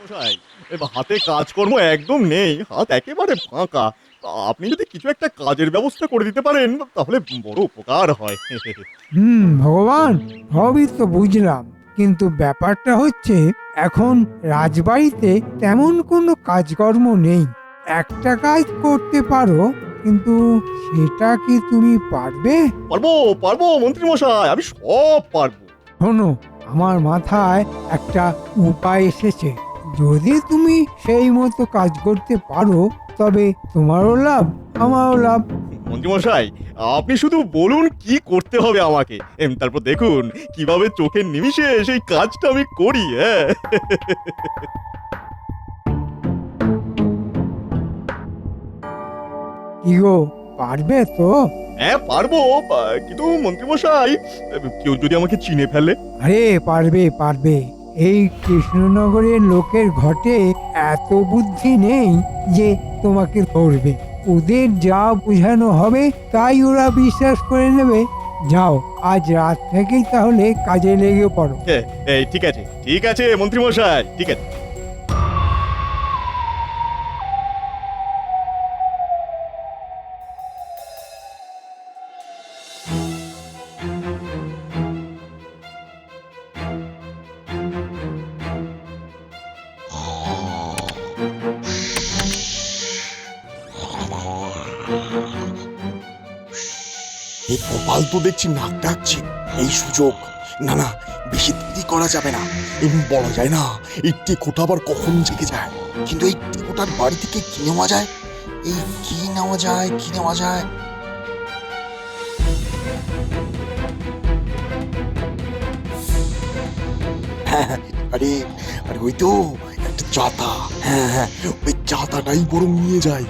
মশাই, হাতে কাজকর্ম একদম নেই, হাত একেবারে ফাঁকা। আপনি যদি কিছু একটা কাজের ব্যবস্থা করে দিতে পারেন তাহলে বড় উপকার হয়। ভগবান, সবই তো বুঝলাম, কিন্তু ব্যাপারটা হচ্ছে এখন রাজবাড়িতে তেমন কোনো কাজকর্ম নেই। একটা কাজ করতে পারো, কিন্তু সেটা কি তুমি পারবে? পারবো, পারবো মন্ত্রী মশাই, আমি সব পারবো। শোনো, আমার মাথায় একটা উপায় এসেছে। যদি তুমি সেই মতো কাজ করতে পারো, তবে তোমারও লাভ, আমারও লাভ। মন্ত্রী মশাই, আপনি শুধু বলুন কি করতে হবে আমাকে, তারপর দেখুন কিভাবে চোখের নিমিষে সেই কাজটা আমি করি। হ্যাঁ, কি গো, পারবে তো? হ্যাঁ পারবো। কিন্তু মন্ত্রী মশাই, কেউ যদি আমাকে চিনে ফেলে? আরে পারবে পারবে। এই কৃষ্ণনগরের লোকের ঘটে এত বুদ্ধি নেই যে তোমাকে ধরবে। ওদের যা বোঝানো হবে তাই ওরা বিশ্বাস করে নেবে। যাও, আজ রাত থেকেই তাহলে কাজে লেগে পড়ো। হ্যাঁ, এই ঠিক আছে, ঠিক আছে মন্ত্রী মশাই, ঠিক আছে। এই কপাল তো দেখছি নাক ডাকছে। এই সুযোগ, না না, বেশি দেরি করা যাবে না। বলা যায় না এই টেকোটা আবার কখন জেগে যায়। কিন্তু এই টেকোটার বাড়ি থেকে কি নেওয়া যায়? এই কি নেওয়া যায়, কি নেওয়া যায়? হ্যাঁ হ্যাঁ, আরে আরে ওই তো একটা ছাতা। হ্যাঁ হ্যাঁ, ওই ছাতাটাই বরং নিয়ে যায়।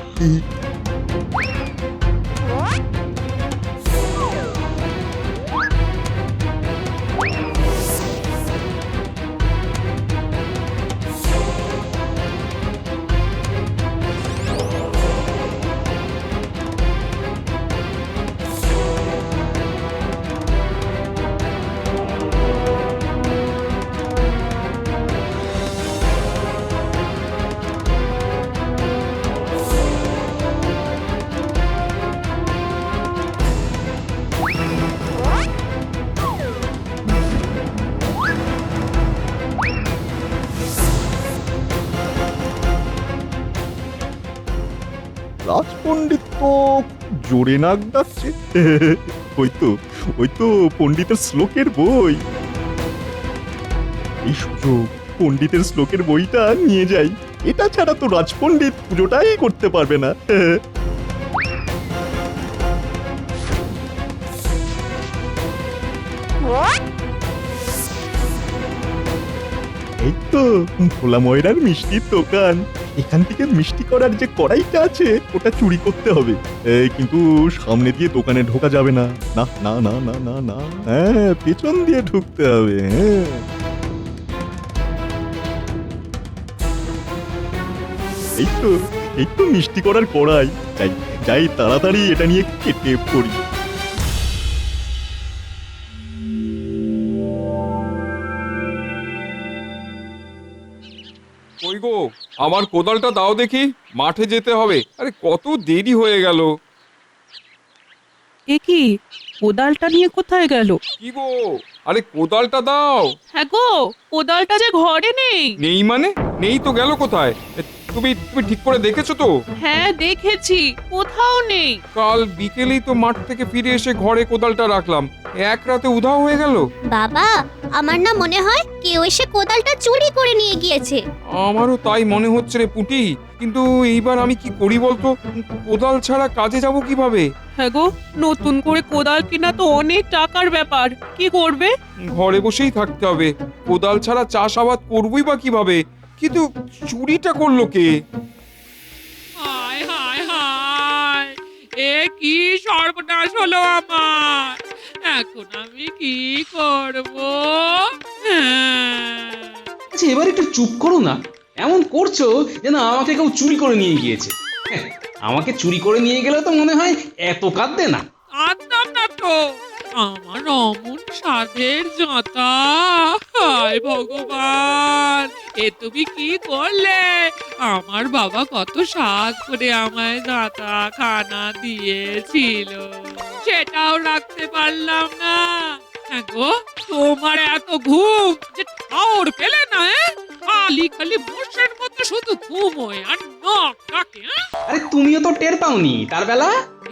রাজপণ্ডিত তো খুব জোরে নাক ডাকছে। ওই তো, ওই তো পণ্ডিতের শ্লোকের বই। এই সুযোগ, পণ্ডিতের শ্লোকের বইটা নিয়ে যাই। এটা ছাড়া তো রাজপণ্ডিত পুজোটাই করতে পারবে না। এই তো ভোলা ময়রার মিষ্টির দোকান। এখান থেকে মিষ্টি করার যে কড়াইটা আছে ওটা চুরি করতে হবে। কিন্তু সামনে দিয়ে দোকানে ঢোকা যাবে না। না না না না না না, হ্যাঁ পেছন দিয়ে ঢুকতে হবে। হ্যাঁ, এই তো, এই তো মিষ্টি করার কড়াই। যাই যাই, তাড়াতাড়ি এটা নিয়ে কেটে পড়ি। কই গো, আমার কোদালটা দাও দেখি, মাঠে যেতে হবে। আরে কত দেরি হয়ে গেল। এ কি, কোদালটা নিয়ে কোথায় গেল? কি গো, আরে কোদালটা দাও। হ্যাঁ গো, কোদালটা যে ঘরে নেই। নেই মানে? নেই তো গেল কোথায়? তুমি তুমি ঠিক করে দেখেছো তো? হ্যাঁ দেখেছি, কোথাও নেই। কাল বিকেলেই তো মাঠ থেকে ফিরে এসে ঘরে কোদালটা রাখলাম, এক রাতে উধাও হয়ে গেল। বাবা, আমার না মনে হয় কেউ এসে কোদালটা চুরি করে নিয়ে গিয়েছে। আমারও তাই মনে হচ্ছে রে পুটি, কিন্তু এইবার আমি কি করি বলতো? কোদাল ছাড়া কাজে যাব কিভাবে? হ্যাঁ গো, নতুন করে কোদাল কিনা তো অনেক টাকার ব্যাপার। কি করবে? ঘরে বসেই থাকতে হবে। কোদাল ছাড়া চাষাবাদ করবই বা কিভাবে? কিন্তু চুরিটা করলো কে? হায় হায় হায়, এ কি সর্বনাশ হলো আমার! এখন আমি কি করব? আচ্ছা, এবার একটু চুপ করো না। এমন করছো যেন আমাকে কেউ চুরি করে নিয়ে গিয়েছে। হ্যাঁ, আমাকে চুরি করে নিয়ে গেলে তো মনে হয় এত কাঁদবে না। কাঁদতাম না তো, আমার অমন সাধের জাঁতা, হায় ভগবান, এ তুমি কি করলে? আমার বাবা কত স্বাদ করে আমায় জাঁতা খানা দিয়েছিল, সেটাও রাখতে পারলাম না। হ্যাঁ গো, তোমার এত ঘুম যে ঠাউর পেলে না? খালি খালি বসের মতো শুধু ঘুমোয় আর নখ ডাকে। আরে তুমিও তো টের পাওনি তার বেলা।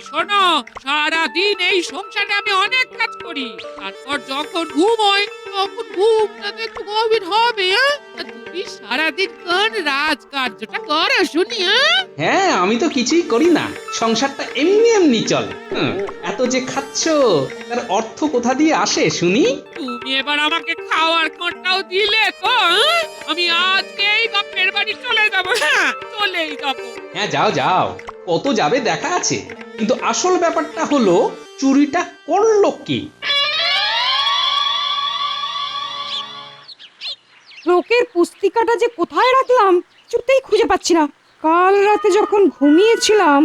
শোনো, সারাদিন এই সংসারে আমি অনেক কাজ করি, তারপর যখন ঘুমোই তখন ঘুমটা তো একটু গভীর হবে। আর তুমি সারাদিন কোন রাজকার্যটা করো শুনি? হ্যাঁ, আমি তো কিছুই করি না, সংসারটা এমনি এমনি চলে। এত যে খাচ্ছ তার অর্থ কোথা দিয়ে আসে শুনি? তুমি এবার আমাকে খাওয়ার খড়টাও দিলে তো। আমি আজকেই বাপের বাড়ি চলে যাব। হ্যাঁ, চলেই যাবো। হ্যাঁ, যাও যাও, কত যাবে দেখা আছে, কিন্তু আসল ব্যাপারটা হলো চুরিটা করলো কি? লোকের পুস্তিকাটা যে কোথায় রাখলাম কিছুতেই খুঁজে পাচ্ছি না। কাল রাতে যখন ঘুমিয়েছিলাম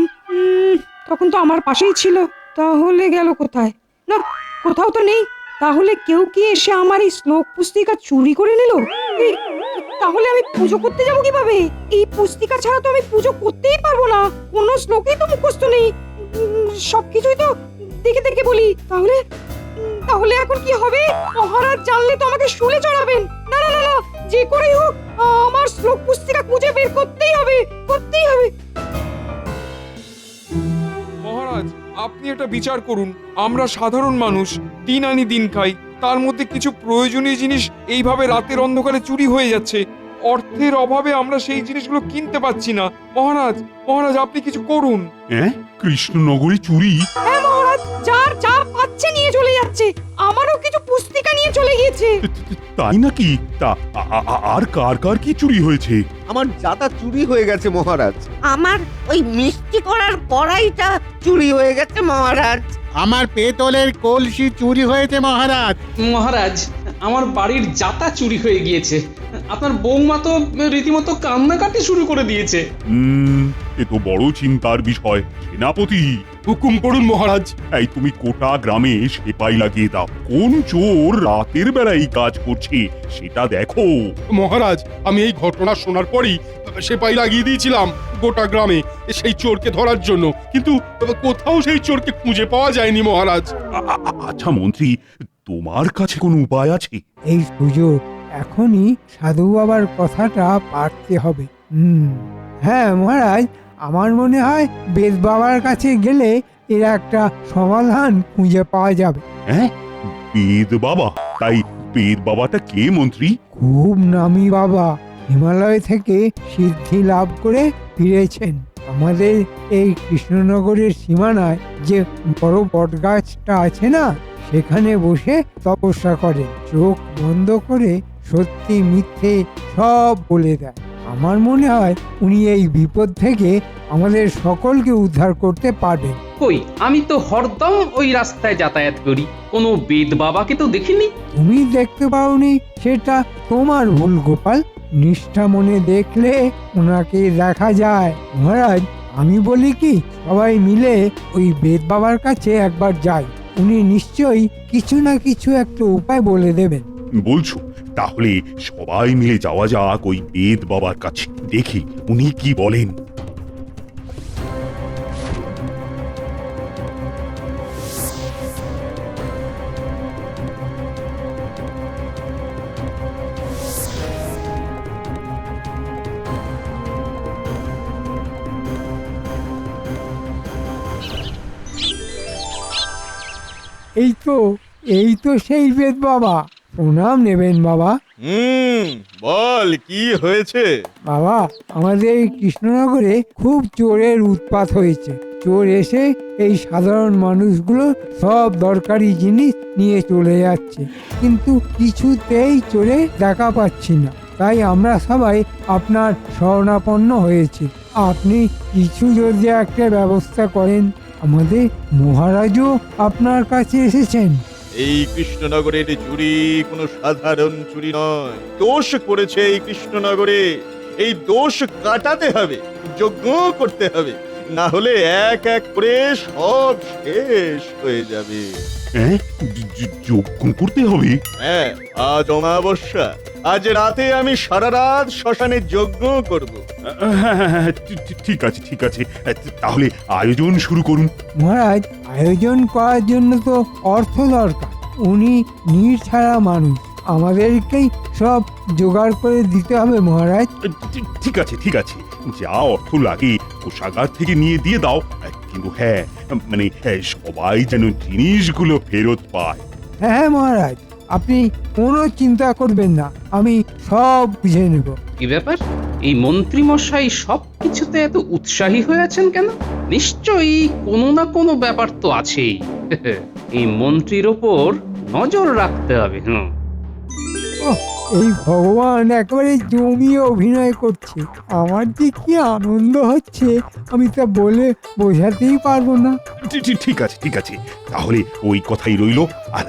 তখন তো আমার পাশেই ছিল, তাহলে গেল কোথায়? না, কোথাও তো নেই। তাহলে কেউ কি এসে আমার এই শ্লোক পুস্তিকা চুরি করে নিল? তাহলে আমি পুজো করতে যাব কিভাবে? এই পুস্তিকা ছাড়া তো আমি পুজো করতেই পারবো না। কোনো শ্লোকেই তো মুখস্থ নেই। সবকিছুই তো দেখে দেখে বলি। তাহলে এখন কি হবে? মহারাজ জানলে তো আমাকে শুলে চড়াবেন। না না না না, যে করেই হোক আমার শ্লোক পুস্তিকা খুঁজে বের করতেই হবে। মহারাজ, আপনি একটা বিচার করুন। আমরা সাধারণ মানুষ, দিন আনি দিন খাই, তার মধ্যে কিছু প্রয়োজনীয় জিনিস এইভাবে রাতের অন্ধকারে চুরি হয়ে যাচ্ছে। অর্থের অভাবে আমরা সেই জিনিসগুলো কিনতে পাচ্ছি না। মহারাজ আপনি কিছু করুন। হ্যাঁ, কৃষ্ণনগরে চুরি? হ্যাঁ মহারাজ, যার যা পাচ্ছে নিয়ে চলে যাচ্ছে। আমারও কিছু পুস্তিকা নিয়ে চলে গিয়েছে। তাই নাকি? তা আর কার কার কি চুরি হয়েছে? আমার জাতা চুরি হয়ে গেছে মহারাজ। আমার ওই মিষ্টি করার কড়াইটা চুরি হয়ে গেছে মহারাজ। আমার পেতলের কলসি চুরি হয়েছে মহারাজ। মহারাজ, আমার বাড়ির জাতা চুরি হয়ে গিয়েছে। আপনার বৌমা তো রীতিমতো কান্নাকাটি শুরু করে দিয়েছে। এ তো বড় চিন্তার বিষয়। সেনাপতি, হুকুম করুন মহারাজ। এই তুমি গোটা গ্রামে সেপাই লাগিয়ে দাও। কোন চোর রাতের বেলায় এই কাজ করছে সেটা দেখো। মহারাজ, আমি এই ঘটনা শোনার পরই সেপাই লাগিয়ে দিয়েছিলাম গোটা গ্রামে সেই চোরকে ধরার জন্য, কিন্তু কোথাও সেই চোরকে খুঁজে পাওয়া যায়নি মহারাজ। আচ্ছা মন্ত্রী, তোমার কাছে কোনো উপায় আছে? এই সুযোগ এখনই সাধু বাবার কথাটা পারতে হবে। হ্যাঁ মহারাজ, আমার মনে হয় বেদ বাবার কাছে গেলে এর একটা সমাধান খুঁজে পাওয়া যাবে। হ্যাঁ, বেদ বাবা? তাই বেদ বাবাটা কে মন্ত্রী? খুব নামি বাবা, হিমালয় থেকে সিদ্ধি লাভ করে ফিরেছেন। আমাদের এই কৃষ্ণনগরের সীমানায় যে বড় বটগাছটা আছে না, সেখানে বসে তপস্যা করে, চোখ বন্ধ করে সত্যি মিথ্যে সব বলে দেয়। আমার মনে হয় উনি এই বিপদ থেকে আমাদের সকলকে উদ্ধার করতে পারবেন। কই, আমি তো হরদম ওই রাস্তায় যাতায়াত করি, কোনো বেদ বাবাকে তো দেখিনি। তুমি দেখতে পাওনি সেটা তোমার ভুল গোপাল। নিষ্ঠা মনে দেখলে ওনাকে দেখা যায়। মহারাজ, আমি বলি কি, সবাই মিলে ওই বেদ বাবার কাছে একবার যাই। উনি নিশ্চয়ই কিছু না কিছু একটা উপায় বলে দেবেন। বলছো? তাহলে সবাই মিলে যাওয়া যাক ওই বেদ বাবার কাছে, দেখি উনি কি বলেন। এই তো সেই বেদ বাবা। প্রণাম নেবেন বাবা। বল, কি হয়েছে? বাবা, আমাদের এই কৃষ্ণনগরে খুব চোরের উৎপাত হয়েছে। চোর এসে এই সাধারণ মানুষগুলো সব দরকারি জিনিস নিয়ে চলে যাচ্ছে, কিন্তু কিছুতেই চোরে দেখা পাচ্ছি না। তাই আমরা সবাই আপনার শরণাপন্ন হয়েছি। আপনি কিছু যদি একটা ব্যবস্থা করেন। আমাদের মহারাজও আপনার কাছে এসেছেন। এই কৃষ্ণনগরের চুরি কোনো সাধারণ চুরি নয়। দোষ করেছে এই কৃষ্ণনগরে। এই দোষ কাটাতে হবে, যজ্ঞ করতে হবে, না হলে এক এক করে সব শেষ হয়ে যাবে। হ্যাঁ যজ্ঞ করতে হবে? হ্যাঁ, আজ অমাবস্যা। আজ রাতে আমি সারা রাত শ্মশানে যজ্ঞ করব। হ্যাঁ, ঠিক আছে ঠিক আছে, তাহলে আয়োজন শুরু করুন। মহারাজ, আয়োজন করার জন্য তো অর্থ দরকার। উনি নির্ছাড়া মানুষ, আমাদেরকেই সব জোগাড় করে দিতে হবে মহারাজ। ঠিক আছে ঠিক আছে, যা অর্থ লাগে কোষাগার থেকে নিয়ে দিয়ে দাও, কিন্তু হ্যাঁ মানে সবাই যেন জিনিসগুলো ফেরত পায়। হ্যাঁ মহারাজ, আপনি কোনো চিন্তা করবেন না, আমি সব বুঝে নেব। কি ব্যাপার, এই মন্ত্রী মশাই সব কিছুতে এত উৎসাহী হয়ে আছেন কেন? নিশ্চয়ই কোনো না কোনো ব্যাপার তো আছেই। এই মন্ত্রীর ওপর নজর রাখতে হবে। ওহ, এই ভগবান একেবারে জমিয়ে অভিনয় করছে। আমার যে কি আনন্দ হচ্ছে আমি তা বলে বোঝাতেই পারবো না। ঠিক আছে ঠিক আছে, তাহলে ওই কথাই রইলো। আর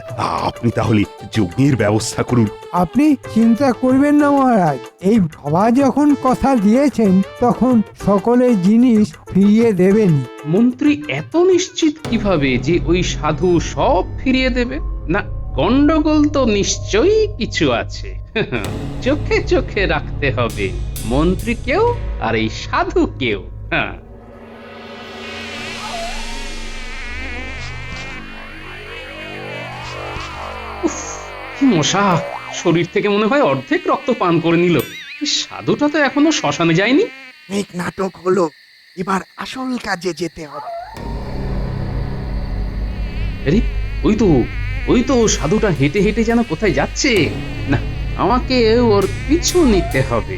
আপনি তাহলে যজ্ঞের ব্যবস্থা করুন। আপনি চিন্তা করবেন না মহারাজ, এই বাবা যখন কথা দিয়েছেন তখন সকলের জিনিস ফিরিয়ে দেবেনই। মন্ত্রী এত নিশ্চিত কিভাবে যে ওই সাধু সব ফিরিয়ে দেবে? না, গন্ডগোল তো নিশ্চয়ই কিছু আছে। চোখে চোখে রাখতে হবে মন্ত্রীকেও আর এই সাধুকেও। হ্যাঁ, উফ, কি মশা! শরীর থেকে মনে হয় অর্ধেক রক্ত পান করে নিল। এই সাধুটা তো এখনো শ্মশানে যায়নি। অনেক নাটক হলো, এবার আসল কাজে যেতে হবে। আরে, ওই তো সাধুটা হেঁটে হেঁটে যেন কোথায় যাচ্ছে। না, আমাকে ওর পিছু নিতে হবে।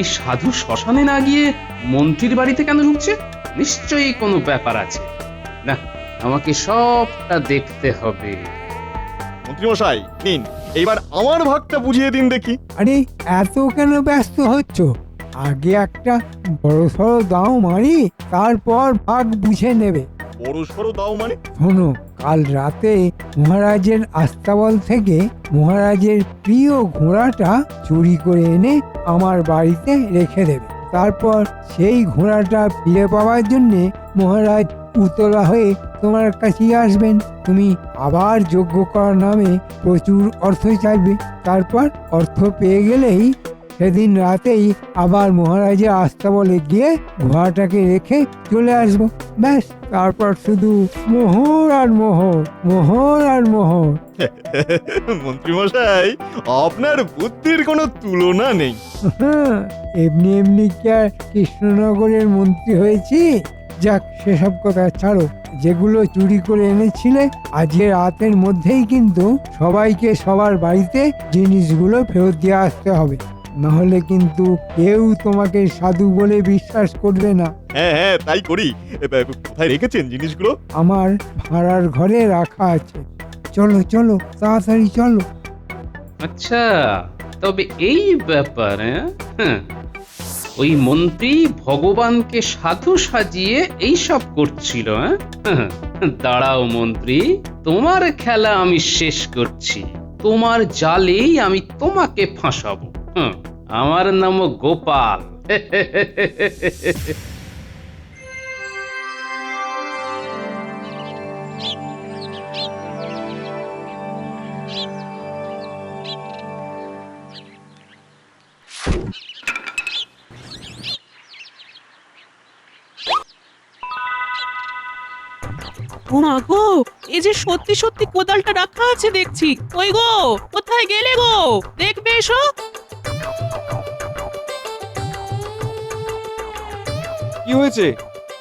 এই সাধু শ্মশানে না গিয়ে মন্ত্রীর বাড়িতে কেন ঢুকছে? নিশ্চয়ই কোনো ব্যাপার আছে। না, আমাকে সবটা দেখতে হবে। মন্ত্রীমশাই, নিন, এইবার আমার ভাগটা বুঝিয়ে দিন দেখি। আরে এত কেন ব্যস্ত হচ্ছ? আগে একটা বড়সড় দাও মারি, তারপর ভাগ বুঝে নেবে। বড় সড়ো দাও মানে? শোনো, কাল রাতে মহারাজের আস্তাবল থেকে মহারাজের প্রিয় ঘোড়াটা চুরি করে এনে আমার বাড়িতে রেখে দেবে। তারপর সেই ঘোড়াটা ফিরে পাওয়ার জন্যে মহারাজ উতলা হয়ে তোমার কাছেই আসবেন। তুমি আবার যজ্ঞ করার নামে প্রচুর অর্থ চাইবে। তারপর অর্থ পেয়ে গেলেই সেদিন রাতেই আবার মহারাজের আস্তাবলে গিয়ে ঘোড়াটাকে রেখে চলে আসবো। ব্যাস, তারপর শুধু মোহর আর মোহর, মোহর আর মোহর। মন্ত্রীমশাই, আপনার বুদ্ধির কোনো তুলনা নেই। এমনি এমনি কি আর কৃষ্ণনগরের মন্ত্রী হয়েছি? যাক, সেসব কথা ছাড়ো। যেগুলো চুরি করে এনেছিলে আজকে রাতের মধ্যেই কিন্তু সবাইকে সবার বাড়িতে জিনিসগুলো ফেরত দিয়ে আসতে হবে, নাহলে কিন্তু কেউ তোমাকে সাধু বলে বিশ্বাস করবে না। হ্যাঁ হ্যাঁ, তাই করি। কোথায় রেখেছেন জিনিসগুলো? আমার ভাড়ার ঘরে রাখা আছে। চলো চলো, তাড়াতাড়ি চলো। আচ্ছা, তবে এই ব্যাপার, হ্যাঁ, ওই মন্ত্রী ভগবানকে সাধু সাজিয়ে এইসব করছিল। হ্যাঁ, দাঁড়াও মন্ত্রী, তোমার খেলা আমি শেষ করছি। তোমার জালেই আমি তোমাকে ফাঁসাবো। আমার নাম গোপাল। ও মা গো, এই যে সত্যি সত্যি কোদালটা রাখা আছে দেখছি। ওই গো, কোথায় গেলে গো? দেখবে এসো। কি হয়েছে?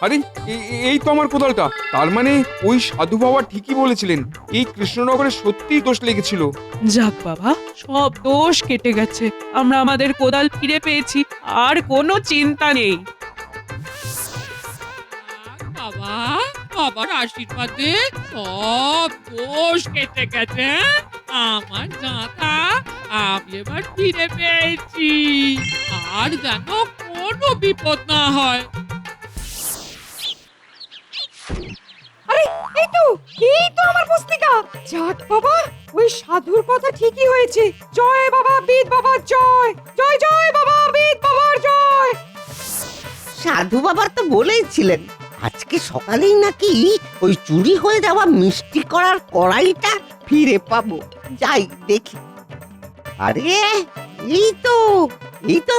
আরে, এই তো আমার কোদালটা। তার মানে ওই সাধু বাবা ঠিকই বলেছিলেন, এই কৃষ্ণনগরে সত্যিই দোষ লেগেছিল। যাক বাবা, সব দোষ কেটে গেছে। আমরা আমাদের কোদাল ফিরে পেয়েছি, আর কোনো চিন্তা নেই। বাবা, বাবার আশীর্বাদে সব দোষ কেটে গেছে। আমার জাতা আমি এবার ফিরে পেয়েছি, আর যেন কোনো বিপদ না হয়। আরে, এই তো এই তো আমার পুস্তিকা। যাক বাবা, ওই সাধুর কথা ঠিকই হয়েছে। জয় বাবা বিদ বাবা জয়, জয় জয় বাবা বিদ বাবার জয়। সাধু বাবা তো বলেইছিলেন আজকে সকালেই নাকি ওই চুরি হয়ে যাওয়া মিষ্টি করার কড়াইটা ফিরে পাবো। যাই দেখি। আরে এই তো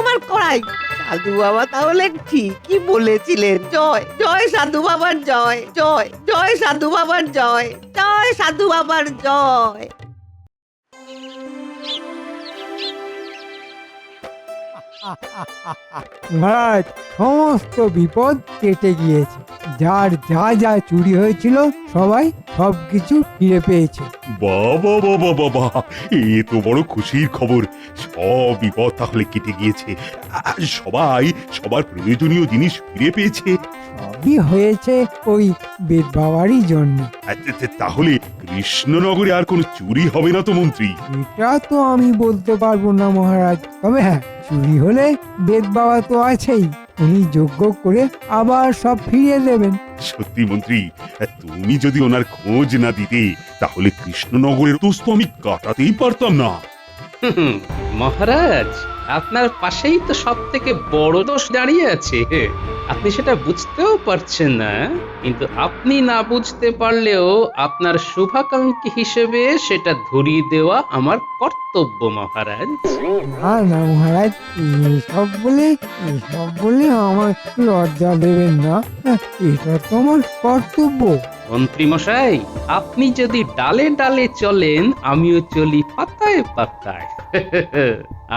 আমার কড়াই। সাধু বাবা তাহলে ঠিকই বলেছিলেন। জয় জয় সাধু বাবার জয়, জয় জয় সাধু বাবার জয়, জয় সাধু বাবার জয়। মহারাজ, সমস্ত বিপদ কেটে গিয়েছে। যার যা যা চুরি হয়েছিল সবাই সবকিছু ফিরে পেয়েছে। বাবা বাবা বাবা, এ তো বড় খুশির খবর। সব বিপদ তাহলে কেটে গিয়েছে, আর সবাই সবার প্রয়োজনীয় জিনিস ফিরে পেয়েছে। সবই হয়েছে ওই বেদ বাবারই জন্য। তাহলে কৃষ্ণনগরে আর কোনো চুরি হবে না তো মন্ত্রী? এটা তো আমি বলতে পারবো না মহারাজ, তবে হ্যাঁ, চুরি হলে বেদ বাবা তো আছেই, উনি যজ্ঞ করে আবার সব ফিরিয়ে দেবেন। সত্যি মন্ত্রী, তুমি যদি ওনার খোঁজ না দিতে তাহলে কৃষ্ণনগরের দোষ তো আমি কাটাতেই পারতাম না। মহারাজ, আপনার পাশেই তো সব থেকে বড় দোষ দাঁড়িয়ে আছে। আপনি সেটা বুঝতেও পারছেন না, কিন্তু আপনি না বুঝতে পারলেও আপনার শুভাকাঙ্ক্ষী হিসেবে সেটা ধরিয়ে দেওয়া আমার কর্তব্য মহারাজ। না না মহারাজ, এসব বলে আমার লজ্জা দেবেন না। এটা তো আমার কর্তব্য। মন্ত্রী মশাই, আপনি যদি ডালে ডালে চলেন, আমিও চলি পাতায় পাতায়।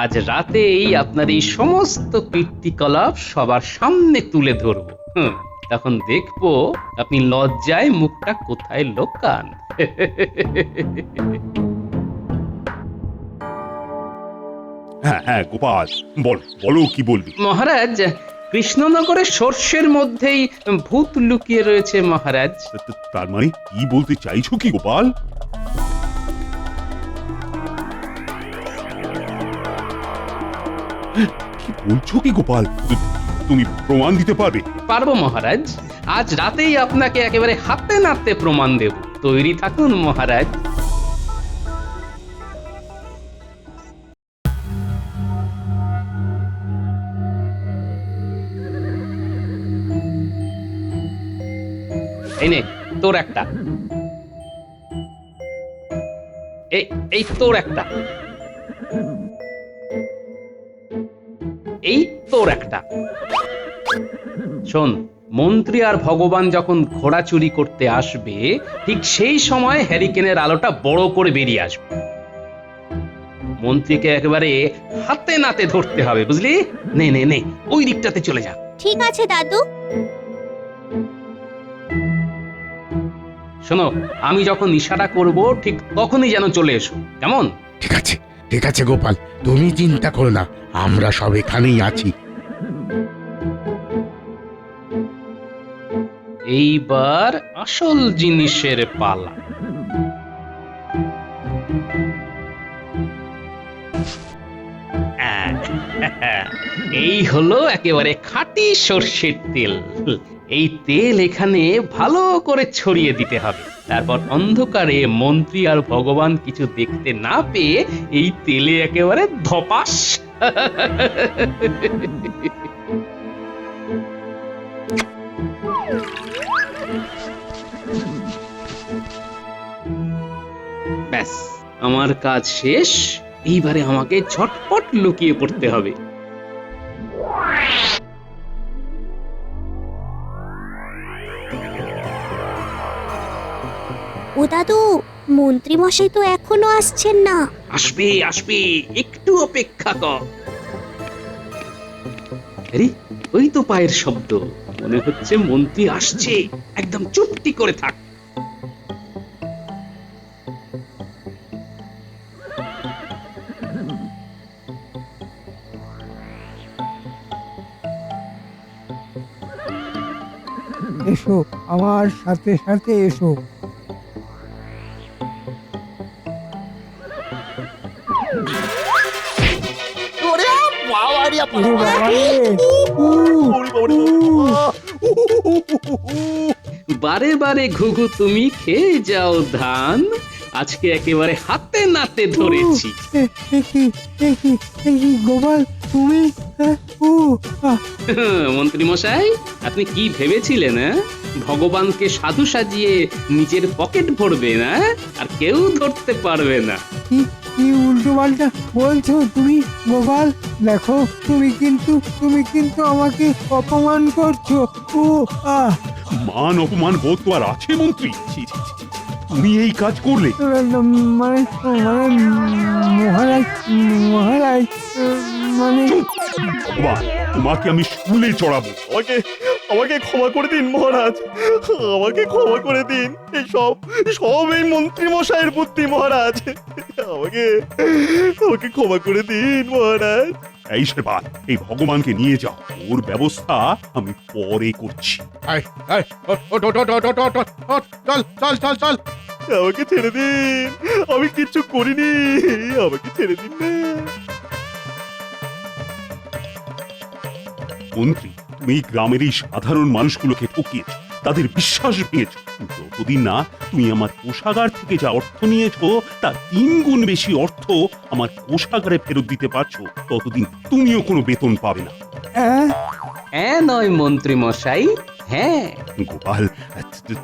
আজ রাতেই আপনার এই সমস্ত কীর্তিকলাপ সবার সামনে তুলে ধরবো। তখন দেখবো আপনি লজ্জায় মুখটা কোথায় লোকান। হ্যাঁ হ্যাঁ গোপাল, বলো কি বলবি? মহারাজ, কৃষ্ণনগরের সর্ষের মধ্যেই ভূত লুকিয়ে রয়েছে মহারাজ। তার মানে কি বলতে চাইছো কি গোপাল? কি বলছো কি গোপাল? তুমি প্রমাণ দিতে পারবে? পারবো মহারাজ, আজ রাতেই আপনাকে একেবারে হাতে নাতে প্রমাণ দেব। তৈরি থাকুন মহারাজ। এই নে তোর একটা, এই তোর একটা, এই তোর একটা। শোন, মন্ত্রী আর ভগবান যখন ঘোড়া চুরি করতে আসবে, ঠিক সেই সময় হ্যারিকেনের আলোটা বড় করে বেরিয়ে আসবে। মন্ত্রীকে একেবারে হাতে নাতে ধরতে হবে, বুঝলি? নে নে নে, ওই দিকটাতে চলে যা। ঠিক আছে দাদু। শোনো, আমি যখন ইশারা করব ঠিক তখনই যেন চলে এসো, কেমন? ঠিক আছে গোপাল, তুমি চিন্তা করো না, আমরা সব এখানেই আছি। এইবার আসল জিনিসের পালা। এই হলো একেবারে খাঁটি সর্ষের তেল। এই তেল এখানে ভালো করে ছড়িয়ে দিতে হবে। তারপর অন্ধকারে মন্ত্রী আর ভগবান কিছু দেখতে না পেয়ে এই তেলে একেবারে ধপাস। ব্যাস, আমার কাজ শেষ। এইবারে আমাকে ঝটপট লুকিয়ে পড়তে হবে। ও দাদু, মন্ত্রী মশাই তো এখনো আসছেন না। আসবে আসবে, একটু অপেক্ষা কর। আরে, ওই তো পায়ের শব্দ, মনে হচ্ছে মন্ত্রী আসছে। একদম চুপটি করে থাক। এসো, আমার সাথে সাথে এসো। ওরে বাবা রে বাবা! ওরে বাবা রে! ওরে বাবা রে বাবা! বারে বারে ঘুঘু তুমি খেয়ে যাও ধান, আজকে একেবারে হাতে নাতে ধরেছি। গোপাল তুমি ও আহ, মন্ত্রী মশাই, আপনি কি ভেবেছিলেন? ভগবানকে সাধু সাজিয়ে নিজের পকেট ভরবে না, আর কেউ ধরতে পারবে না। কি কি উল্টো পাল্টা বলছো তুমি গোপাল? দেখো তুমি কিন্তু আমাকে অপমান করছো। ও আহ মান অপমান বোধ তো আর আছে মন্ত্রী? ছি, ছি, ছি, ছি। তুমি এই কাজ করলে? মানে মহারাজ মহারাজ মানে ভগবান, তোমাকে আমি স্কুলে চড়াবো। আমাকে ক্ষমা করে দিন মহারাজ, আমাকে ক্ষমা করে দিন। সব এই মন্ত্রী মশাইয়ের বুদ্ধি মহারাজ। আমাকে ক্ষমা করে দিন মহারাজ। এই সেবার এই ভগবানকে নিয়ে যাও, ওর ব্যবস্থা আমি পরে করছি। চল আমাকে ছেড়ে দিন, আমি কিচ্ছু করিনি, আমাকে ছেড়ে দিন না। মন্ত্রী, তুমি এই গ্রামের এই সাধারণ মানুষগুলোকে ঠকিয়েছ, তাদের বিশ্বাস ভেঙেছ। যতদিন না তুমি আমার কোষাগার থেকে যা অর্থ নিয়েছো তার 3 গুণ বেশি অর্থ আমার কোষাগারে ফেরত দিতে পারছো, ততদিন তুমিও কোনো বেতন পাবে না। হ্যাঁ নয় মন্ত্রী মশাই, হ্যাঁ। গোপাল,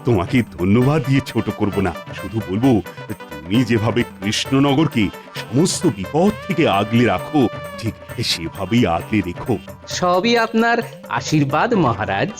তোমাকে ধন্যবাদ দিয়ে ছোট করব না, শুধু বলবো তুমি যেভাবে কৃষ্ণনগরকে সমস্ত বিপদ থেকে আগলে রাখো, ঠিক সেভাবেই আগলে রেখো। সবই আপনার আশীর্বাদ মহারাজ।